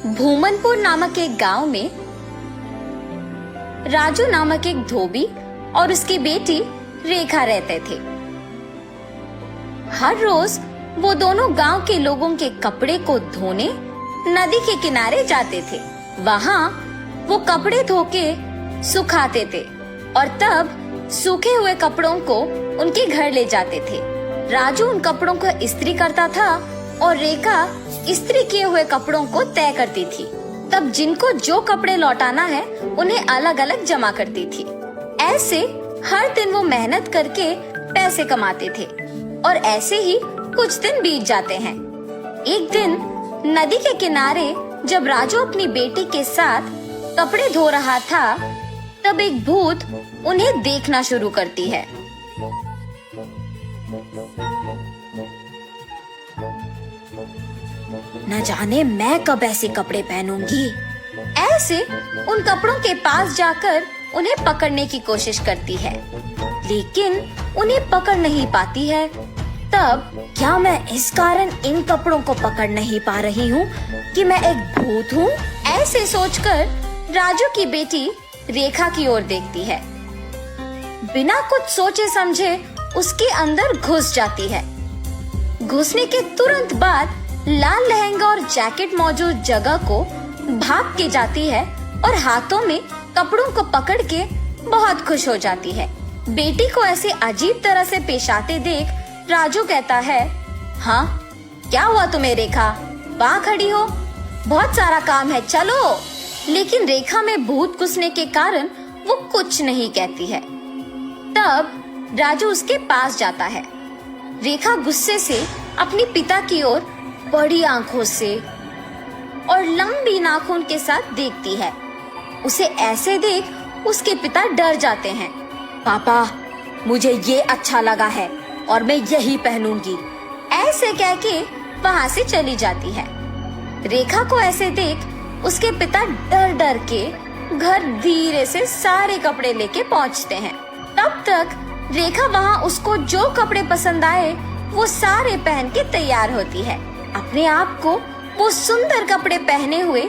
भूमनपुर नामक एक गांव में राजू नामक एक धोबी और उसकी बेटी रेखा रहते थे। हर रोज वो दोनों गांव के लोगों के कपड़े को धोने नदी के किनारे जाते थे। वहाँ वो कपड़े धो के सुखाते थे और तब सूखे हुए कपड़ों को उनके घर ले जाते थे। राजू उन कपड़ों को इस्त्री करता था और रेखा इस्त्री किए हुए कपड़ों को तय करती थी। तब जिनको जो कपड़े लौटाना है उन्हें अलग अलग जमा करती थी। ऐसे हर दिन वो मेहनत करके पैसे कमाते थे और ऐसे ही कुछ दिन बीत जाते हैं। एक दिन नदी के किनारे जब राजू अपनी बेटी के साथ कपड़े धो रहा था, तब एक भूत उन्हें देखना शुरू करती है। न जाने मैं कब ऐसे कपड़े पहनूंगी। ऐसे उन कपड़ों के पास जाकर उन्हें पकड़ने की कोशिश करती है, लेकिन उन्हें पकड़ नहीं पाती है। तब क्या मैं इस कारण इन कपड़ों को पकड़ नहीं पा रही हूँ कि मैं एक भूत हूँ? ऐसे सोचकर राजू की बेटी रेखा की ओर देखती है। बिना कुछ सोचे समझे उसके अंदर घुस जाती है। घुसने के तुरंत बाद लाल लहंगा और जैकेट मौजूद जगह को भाग के जाती है और हाथों में कपड़ों को पकड़ के बहुत खुश हो जाती है। बेटी को ऐसे अजीब तरह से पेश आते देख राजू कहता है, हाँ क्या हुआ तुम्हें रेखा? वहाँ खड़ी हो, बहुत सारा काम है, चलो। लेकिन रेखा में भूत घुसने के कारण वो कुछ नहीं कहती है। तब राजू उसके पास जाता है। रेखा गुस्से से अपनी पिता की ओर बड़ी आंखों से और लंबी नाखून के साथ देखती है। उसे ऐसे देख उसके पिता डर जाते हैं। पापा, मुझे ये अच्छा लगा है और मैं यही पहनूंगी, ऐसे कह के वहाँ से चली जाती है। रेखा को ऐसे देख उसके पिता डर डर के घर धीरे से सारे कपड़े लेके पहुँचते हैं। तब तक रेखा वहाँ उसको जो कपड़े पसंद आए वो सारे पहन के तैयार होती है। अपने आप को वो सुंदर कपड़े पहने हुए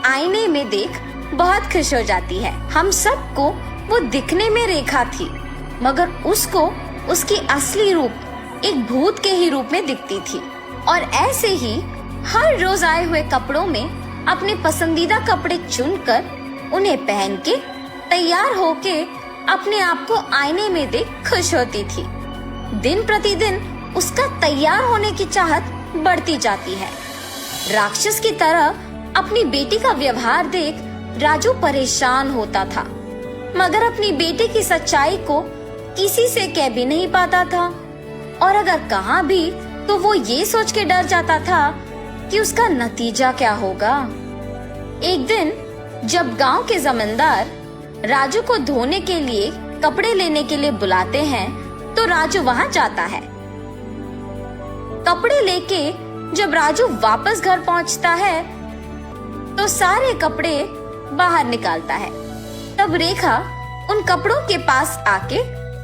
आईने में देख बहुत खुश हो जाती है। हम सबको वो दिखने में रेखा थी, मगर उसको उसकी असली रूप एक भूत के ही रूप में दिखती थी। और ऐसे ही हर रोज आए हुए कपड़ों में अपने पसंदीदा कपड़े चुनकर उन्हें पहन के तैयार होके अपने आप को आईने में देख खुश होती थी। दिन प्रतिदिन उसका तैयार होने की चाहत बढ़ती जाती है। राक्षस की तरह अपनी बेटी का व्यवहार देख राजू परेशान होता था, मगर अपनी बेटी की सच्चाई को किसी से कह भी नहीं पाता था, और अगर कहा भी तो वो ये सोच के डर जाता था कि उसका नतीजा क्या होगा। एक दिन जब गांव के जमींदार राजू को धोने के लिए कपड़े लेने के लिए बुलाते हैं, तो राजू वहाँ जाता है। कपड़े लेके जब राजू वापस घर पहुँचता है तो सारे कपड़े बाहर निकालता है। तब रेखा उन कपड़ों के पास आके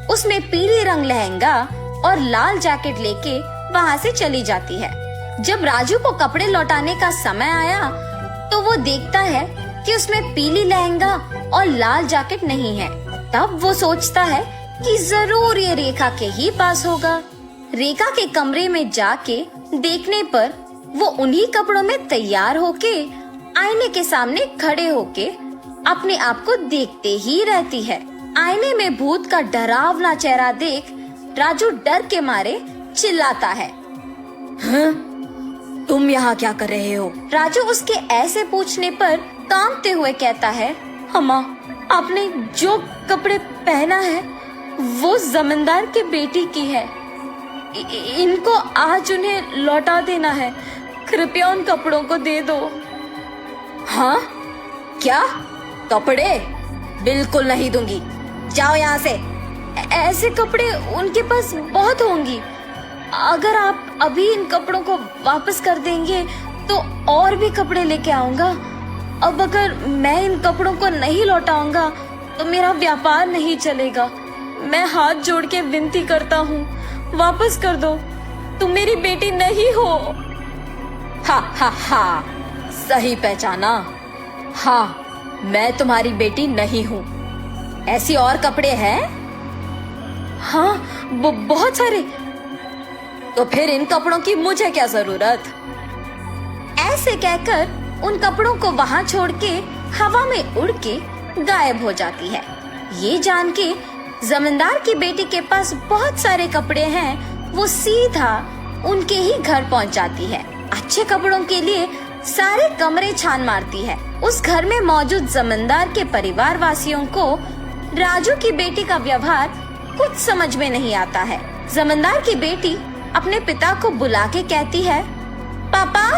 उसमें पीले रंग लहंगा और लाल जैकेट लेके वहाँ से चली जाती है। जब राजू को कपड़े लौटाने का समय आया तो वो देखता है कि उसमें पीली लहंगा और लाल जैकेट नहीं है। तब वो सोचता है कि जरूर ये रेखा के ही पास होगा। रेखा के कमरे में जाके देखने पर वो उन्हीं कपड़ों में तैयार होके आईने के सामने खड़े होके अपने आप को देखते ही रहती है। आईने में भूत का डरावना चेहरा देख राजू डर के मारे चिल्लाता है, हाँ? तुम यहाँ क्या कर रहे हो? राजू उसके ऐसे पूछने पर कांपते हुए कहता है, अम्मा, आपने जो कपड़े पहना है वो जमींदार की बेटी की है। इनको आज उन्हें लौटा देना है, कृपया उन कपड़ों को दे दो। हाँ? क्या? कपड़े? बिल्कुल नहीं दूंगी, जाओ यहाँ से। ऐसे कपड़े उनके पास बहुत होंगी, अगर आप अभी इन कपड़ों को वापस कर देंगे तो और भी कपड़े लेके आऊंगा। अब अगर मैं इन कपड़ों को नहीं लौटाऊंगा तो मेरा व्यापार नहीं चलेगा। मैं हाथ जोड़ के विनती करता हूँ, वापस कर दो, तुम मेरी बेटी नहीं हो। हा हा हा, सही पहचाना। हाँ, मैं तुम्हारी बेटी नहीं हूँ। ऐसी और कपड़े हैं? हाँ, बहुत सारे। तो फिर इन कपड़ों की मुझे क्या जरूरत? ऐसे कहकर उन कपड़ों को वहां छोड़ के हवा में उड़ के गायब हो जाती है। ये जान के जमींदार की बेटी के पास बहुत सारे कपड़े हैं, वो सीधा उनके ही घर पहुंच जाती है। अच्छे कपड़ों के लिए सारे कमरे छान मारती है। उस घर में मौजूद जमींदार के परिवार वासियों को राजू की बेटी का व्यवहार कुछ समझ में नहीं आता है। जमींदार की बेटी अपने पिता को बुला के कहती है, पापा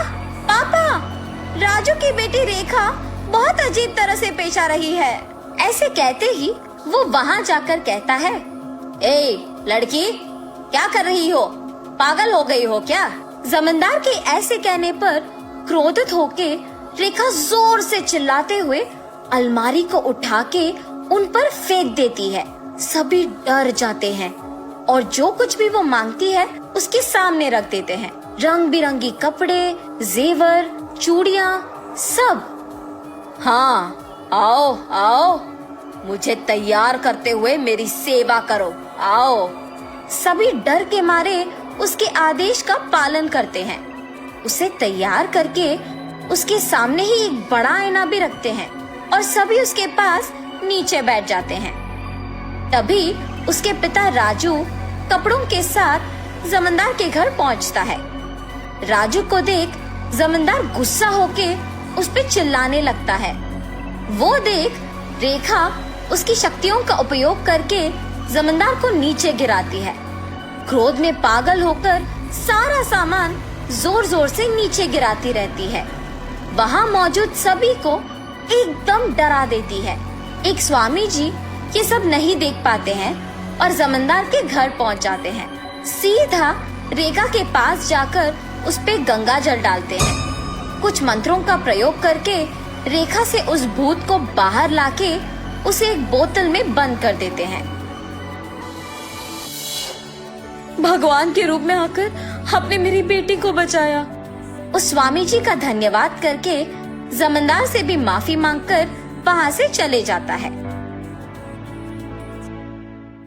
पापा, राजू की बेटी रेखा बहुत अजीब तरह से पेश आ रही है। ऐसे कहते ही वो वहाँ जाकर कहता है, ए लड़की, क्या कर रही हो? पागल हो गई हो क्या? जमींदार के ऐसे कहने पर क्रोधित होके रेखा जोर से चिल्लाते हुए अलमारी को उठा के उन पर फेंक देती है। सभी डर जाते हैं और जो कुछ भी वो मांगती है उसके सामने रख देते हैं। रंग बिरंगी कपड़े, जेवर, चूड़ियाँ, सब। हाँ, आओ आओ, मुझे तैयार करते हुए मेरी सेवा करो, आओ। सभी डर के मारे उसके आदेश का पालन करते हैं। उसे तैयार करके उसके सामने ही एक बड़ा आईना भी रखते हैं और सभी उसके पास नीचे बैठ जाते हैं। तभी उसके पिता राजू कपड़ों के साथ जमींदार के घर पहुंचता है। राजू को देख जमींदार गुस्सा होके उस पे चिल्लाने लगता है। वो देख रेखा उसकी शक्तियों का उपयोग करके जमींदार को नीचे गिराती है। क्रोध में पागल होकर सारा सामान जोर जोर से नीचे गिराती रहती है। वहाँ मौजूद सभी को एकदम डरा देती है। एक स्वामी जी ये सब नहीं देख पाते हैं और जमींदार के घर पहुँच जाते हैं। सीधा रेखा के पास जाकर उस पे गंगा जल डालते हैं। कुछ मंत्रों का प्रयोग करके रेखा से उस भूत को बाहर लाके उसे एक बोतल में बंद कर देते हैं। भगवान के रूप में आकर आपने मेरी बेटी को बचाया। उस स्वामी जी का धन्यवाद करके जमींदार से भी माफी मांगकर वहाँ से चले जाता है।